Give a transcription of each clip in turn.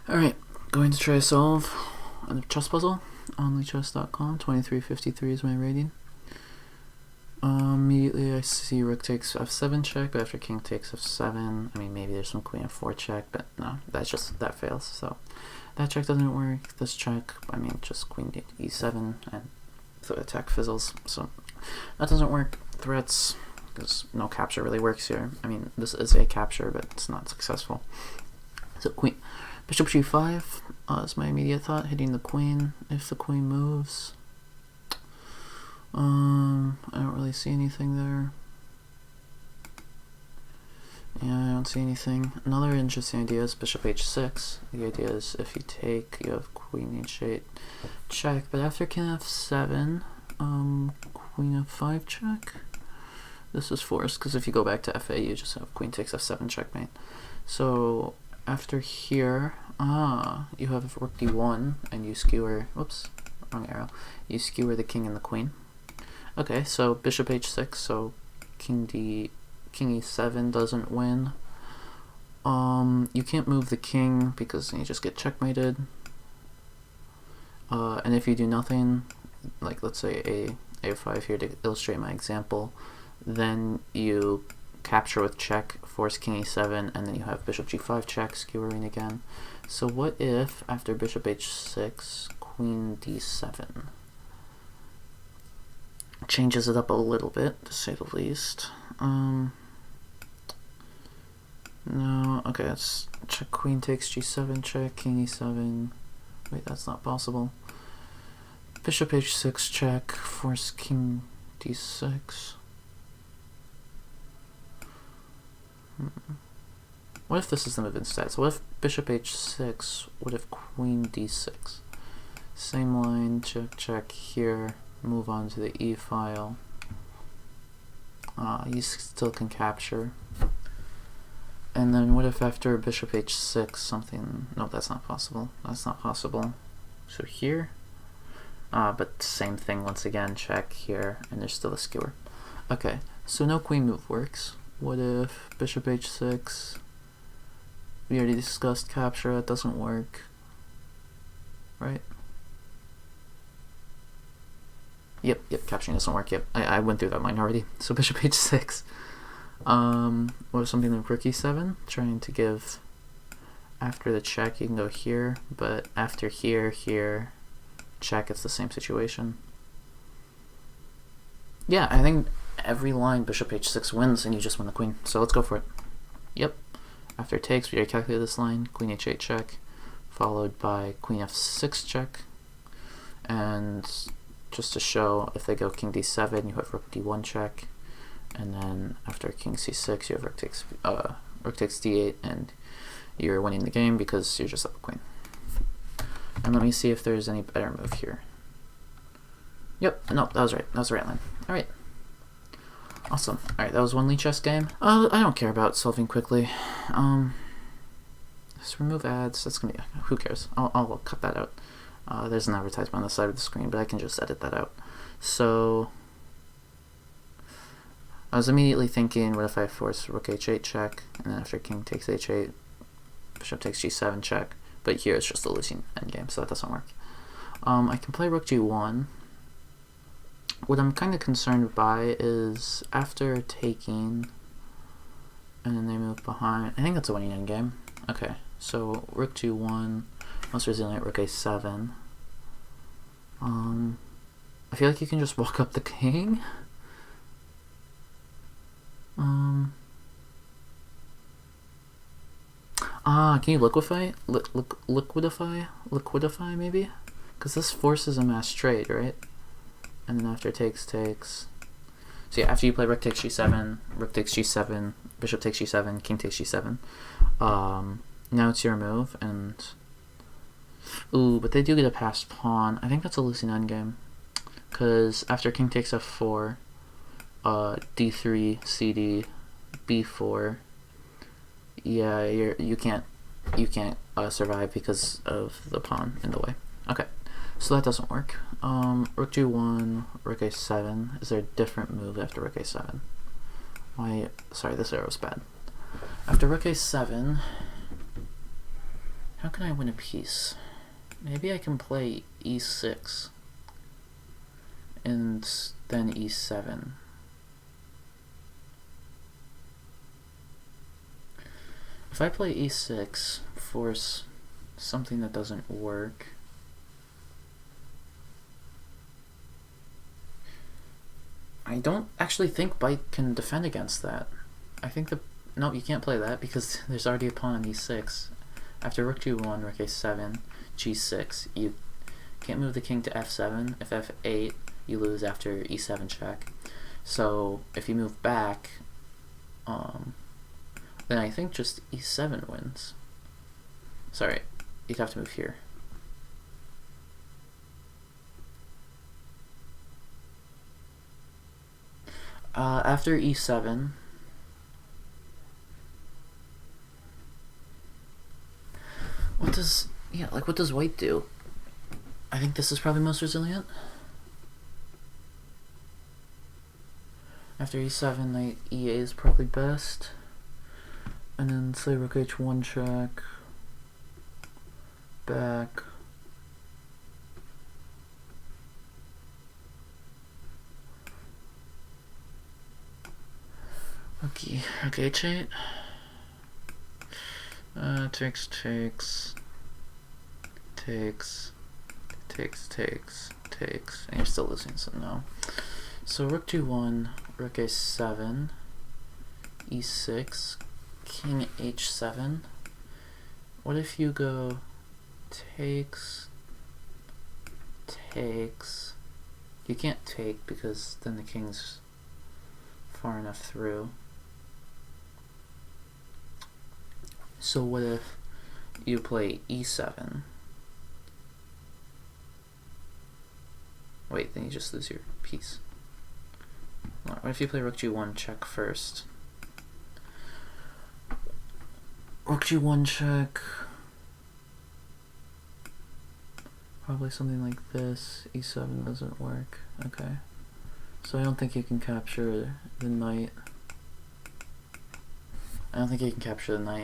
Alright, going to try to solve a chess puzzle on lichess.com. 2353 is my rating. Immediately I see rook takes f7 check, but after king takes f7, I mean maybe there's some queen f4 check, but no, that fails. So that check doesn't work. This check, I mean just queen e7, and the attack fizzles. So that doesn't work. Threats, because no capture really works here. I mean this is a capture, but it's not successful. So queen, bishop g5 is my immediate thought, hitting the queen if the queen moves. I don't really see anything there. Yeah, I don't see anything. Another interesting idea is bishop h6. The idea is if you take, you have queen h8 check, but after king f7, queen f5 check. This is forced because if you go back to fa, you just have queen takes f7 checkmate. So after here, you have rook d1 and you skewer, whoops, wrong arrow. You skewer the king and the queen. Okay, so bishop h6, so king e7 doesn't win. You can't move the king because you just get checkmated. And if you do nothing, like let's say a5 here to illustrate my example, then you capture with check, force king e7, and then you have bishop g5 check, skewering again. So what if after bishop h6, queen d7? Changes it up a little bit, to say the least. No, okay, let's check queen takes g7 check, king e7. Wait, that's not possible. Bishop h6 check, force king d6. What if this is the move instead? So what if bishop h6, what if queen d6? Same line, check, check here, move on to the e file. You still can capture. And then what if after bishop h6 something, no, that's not possible. That's not possible. So here, but same thing once again, check here, and there's still a skewer. Okay, so no queen move works. What if bishop h6, we already discussed capture, that doesn't work, right? Yep, capturing doesn't work, yep, I went through that line already. So bishop h6, what if something like rook e7, trying to give, after the check you can go here, but after here, check, it's the same situation. Yeah, I think every line bishop h6 wins and you just win the queen, so let's go for it. Yep, after takes, we already calculated this line, queen h8 check, followed by queen f6 check, and just to show, if they go king d7, you have rook d1 check, and then after king c6, you have rook takes d8, and you're winning the game because you're just up a queen. And let me see if there's any better move here. Yep, no, that was right. That was the right line. Alright. Awesome. Alright, that was one Lichess game. I don't care about solving quickly. Just remove ads. That's gonna be, who cares? I'll cut that out. There's an advertisement on the side of the screen, but I can just edit that out. So I was immediately thinking, what if I force rook h8 check, and then after king takes h8, bishop takes g7 check, but here it's just a losing endgame, so that doesn't work. I can play rook g1. What I'm kind of concerned by is after taking, and then they move behind, I think that's a winning endgame. Okay, so rook g1, most resilient rook a7. I feel like you can just walk up the king. Can you liquidify? Liquidify maybe? Because this forces a mass trade, right? And then after takes. So yeah, after you play rook takes g7, rook takes g7, bishop takes g7, king takes g7. Now it's your move, and ooh, but they do get a passed pawn. I think that's a losing endgame, because after king takes f4, d3, cd, b4. Yeah, you can't survive because of the pawn in the way. Okay, so that doesn't work. Rook g1, rook a7. Is there a different move after rook a7? Sorry, this arrow's bad. After rook a7, How can I win a piece? Maybe I can play e6 and then e7. If I play e6, force something that doesn't work, I don't actually think white can defend against that. I think no, you can't play that because there's already a pawn on e6. After rook g1, rook a7, g6, you can't move the king to f7. If f8, you lose after e7 check. So if you move back, then I think just e7 wins. Sorry, you'd have to move here. After e7, what does white do? I think this is probably most resilient. After e7, knight e8 is probably best. And then say rook h1 check, back. Rook h8. Takes, and you're still losing, so no. So rook g1, rook a7, e6, king h7. What if you go takes? You can't take because then the king's far enough through. So what if you play e7? Wait, then you just lose your piece. What if you play rook g1 check first? Rook g1 check. Probably something like this. e7 doesn't work. Okay. So I don't think you can capture the knight.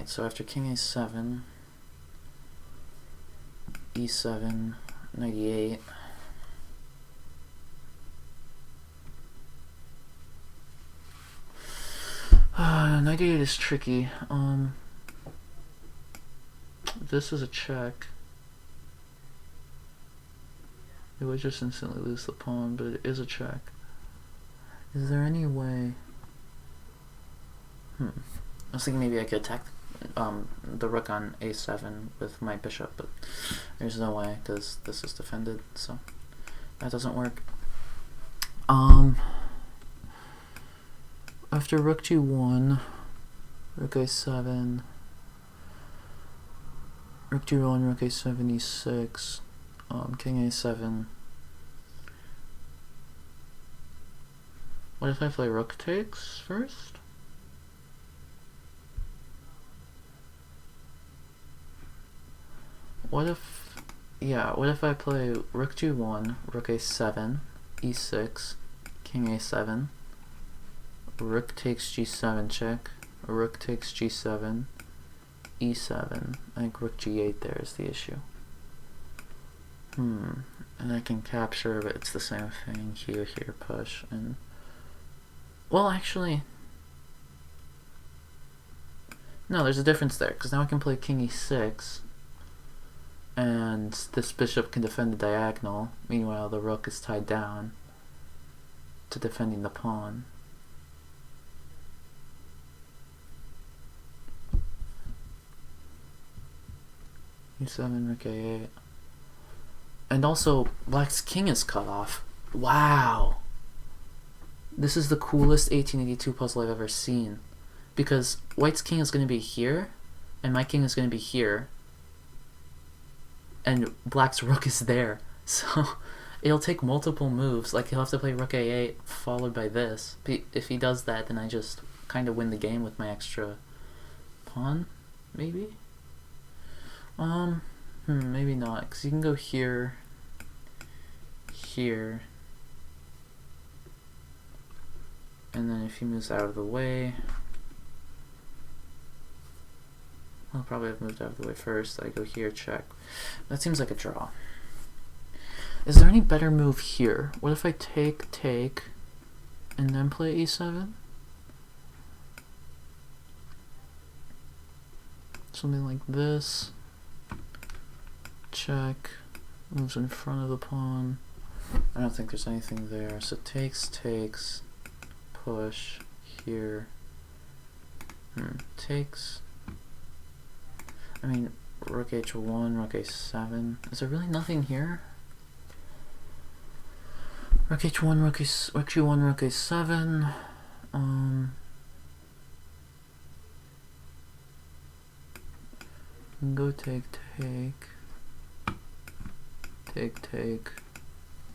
So after king a7, e7, knight e8. Knight e8 is tricky. This is a check. It would just instantly lose the pawn, but it is a check. Is there any way? I was thinking maybe I could attack the rook on a7 with my bishop, but there's no way because this is defended, so that doesn't work. After rook g1, rook a7, rook g1, rook a7, e6, king a7. What if I play rook takes first? What if I play rook g1, rook a7, e6, king a7, rook takes g7 check, rook takes g7, e7. I think rook g8 there is the issue. And I can capture, but it's the same thing. Here, push, and well, actually, no, there's a difference there because now I can play king e6, and this bishop can defend the diagonal. Meanwhile, the rook is tied down to defending the pawn. e7, rook a8. And also, black's king is cut off. Wow! This is the coolest 1882 puzzle I've ever seen. Because white's king is going to be here, and my king is going to be here, and black's rook is there. So it'll take multiple moves. Like, he'll have to play rook a8 followed by this. If he does that, then I just kind of win the game with my extra pawn, maybe? Maybe not, because you can go here, and then if he moves out of the way, I'll probably have moved out of the way first. I go here, check. That seems like a draw. Is there any better move here? What if I take, and then play e7? Something like this. Check. Moves in front of the pawn. I don't think there's anything there. So takes, push, here. Takes. I mean, rook h1, rook a7. Is there really nothing here? Rook h1, rook g1, rook a7. Go take,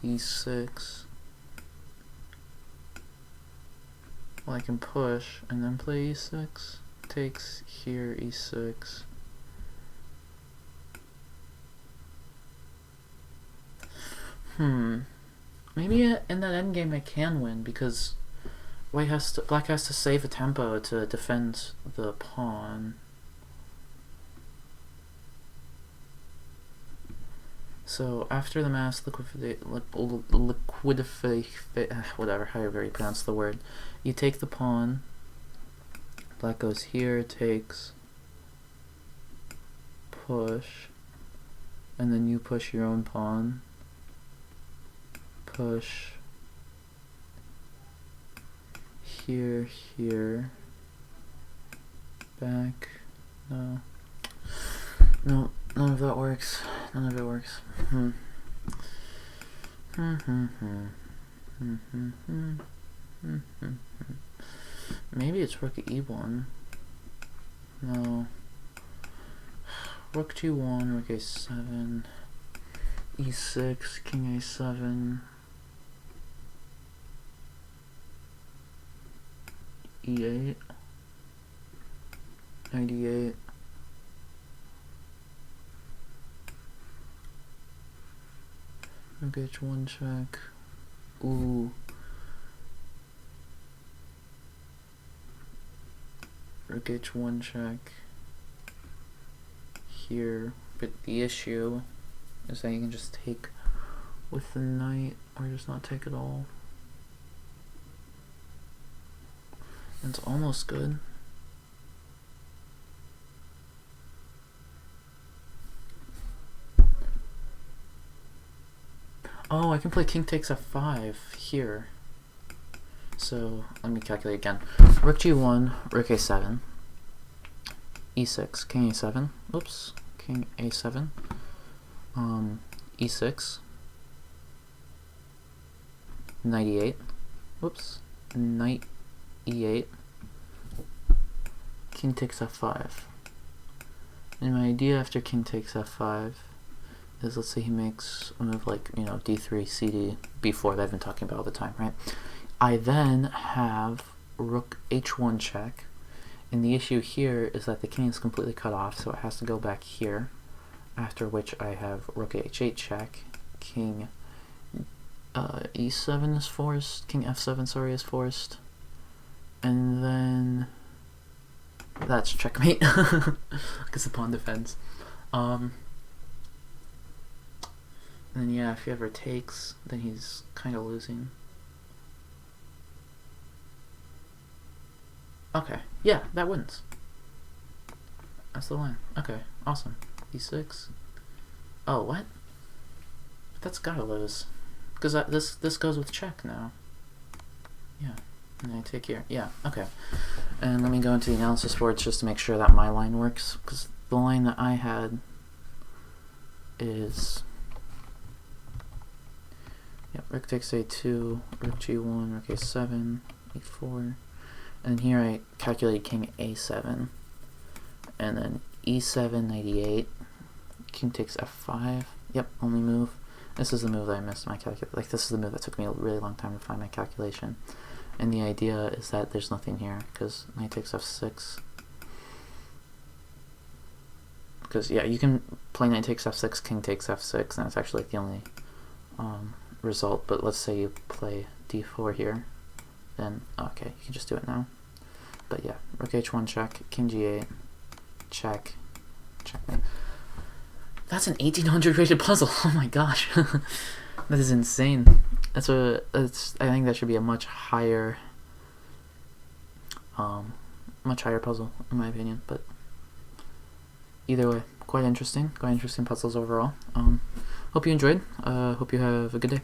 e6. Well, I can push and then play e6. Takes here, e6. Maybe in that endgame I can win because black has to save a tempo to defend the pawn. So after the mass whatever, however you pronounce the word, you take the pawn. Black goes here, takes, push, and then you push your own pawn. Push here, back. No, none of that works. None of it works. Maybe it's rook e1. No. Rook g1, rook a7, e6, king a7. e8, 98, rook h1 check, ooh, rook h1 check, here, but the issue is that you can just take with the knight, or just not take at all. It's almost good. Oh, I can play king takes f5 here. So let me calculate again. Rook g1, rook a7, e6, king a7. Oops, king a7. E6, 98. Whoops, knight e8, king takes f5. And my idea after king takes f5 is, let's say he makes a move like, you know, d3, cd, b4 that I've been talking about all the time, right? I then have rook h1 check, and the issue here is that the king is completely cut off, so it has to go back here, after which I have rook h8 check, king e7 is forced, king f7, sorry, is forced, and then that's checkmate, because the pawn defends. And then yeah, if he ever takes, then he's kind of losing. Okay, yeah, that wins. That's the line. Okay, awesome. e6. Oh, what? That's gotta lose, because this goes with check now. Yeah. And I take here. Yeah, okay. And let me go into the analysis boards just to make sure that my line works, because the line that I had is, yep, rook takes a2, rook g1, rook a7, e4, and here I calculate king a7, and then e7, 98, king takes f5, yep, only move. This is the move that I missed my calculation. Like, this is the move that took me a really long time to find my calculation. And the idea is that there's nothing here, because knight takes f6. Because, yeah, you can play knight takes f6, king takes f6, and it's actually like the only result. But let's say you play d4 here, then, okay, you can just do it now. But yeah, rook h1 check, king g8, check, checkmate. That's an 1800 rated puzzle. Oh my gosh. That is insane. I think that should be a much higher puzzle in my opinion, but either way, quite interesting puzzles overall. Hope you enjoyed. Hope you have a good day.